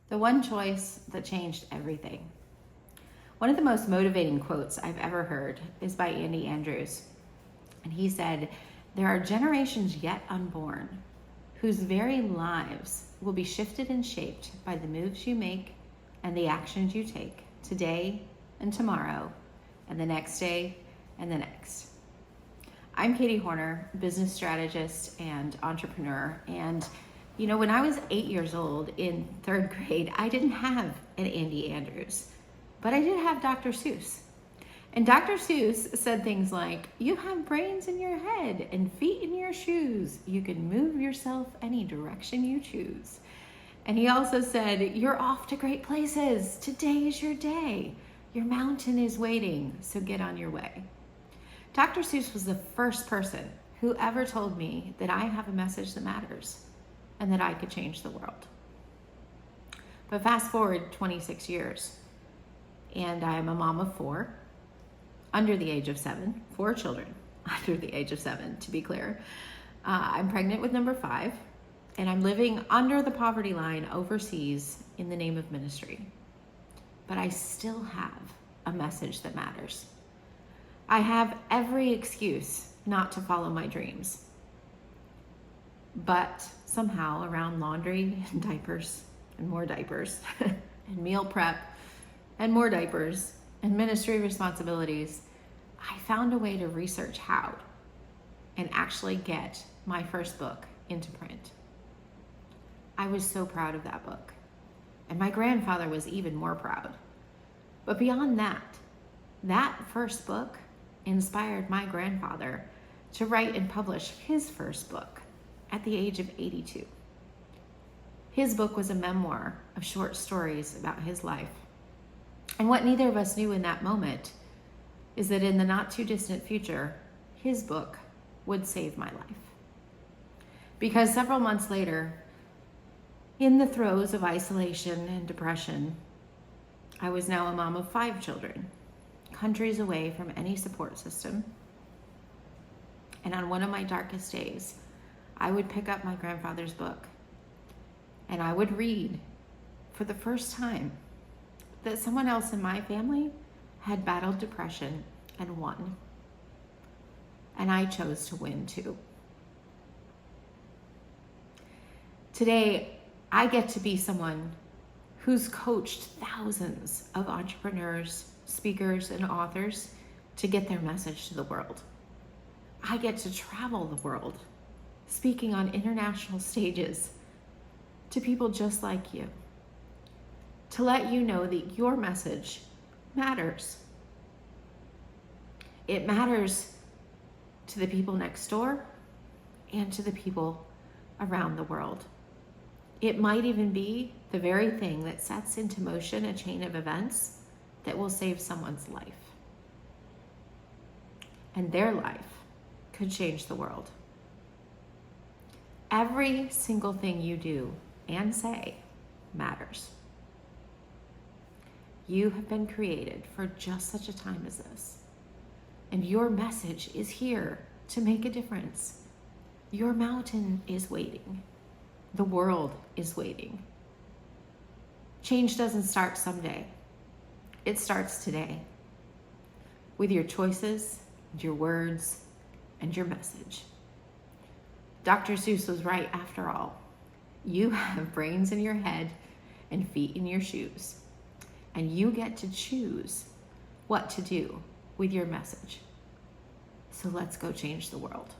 The one choice that changed everything. One of the most motivating quotes I've ever heard is by Andy Andrews. And he said, "There are generations yet unborn whose very lives will be shifted and shaped by the moves you make and the actions you take today and tomorrow and the next day and the next." I'm Katie Hornor, business strategist and entrepreneur. And when I was 8 years old in third grade, I didn't have an Andy Andrews, but I did have Dr. Seuss. And Dr. Seuss said things like, "You have brains in your head and feet in your shoes. You can move yourself any direction you choose." And he also said, "You're off to great places. Today is your day. Your mountain is waiting, so get on your way." Dr. Seuss was the first person who ever told me that I have a message that matters and that I could change the world. But fast forward 26 years, and I am a mom of four, under the age of 7, 4 children under the age of 7, to be clear. I'm pregnant with number 5, and I'm living under the poverty line overseas in the name of ministry. But I still have a message that matters. I have every excuse not to follow my dreams. But somehow around laundry and diapers and more diapers and meal prep and more diapers and ministry responsibilities, I found a way to research how and actually get my first book into print. I was so proud of that book, and my grandfather was even more proud. But beyond that first book inspired my grandfather to write and publish his first book at the age of 82. His book was a memoir of short stories about his life. And what neither of us knew in that moment is that in the not too distant future, his book would save my life. Because several months later, in the throes of isolation and depression, I was now a mom of 5 children, countries away from any support system. And on one of my darkest days, I would pick up my grandfather's book and I would read for the first time that someone else in my family had battled depression and won. And I chose to win too. Today, I get to be someone who's coached thousands of entrepreneurs, speakers, and authors to get their message to the world. I get to travel the world, speaking on international stages to people just like you, to let you know that your message matters. It matters to the people next door and to the people around the world. It might even be the very thing that sets into motion a chain of events that will save someone's life. And their life could change the world. Every single thing you do and say matters. You have been created for just such a time as this. And your message is here to make a difference. Your mountain is waiting. The world is waiting. Change doesn't start someday. It starts today with your choices, and your words, and your message. Dr. Seuss was right after all. You have brains in your head and feet in your shoes, and you get to choose what to do with your message. So let's go change the world.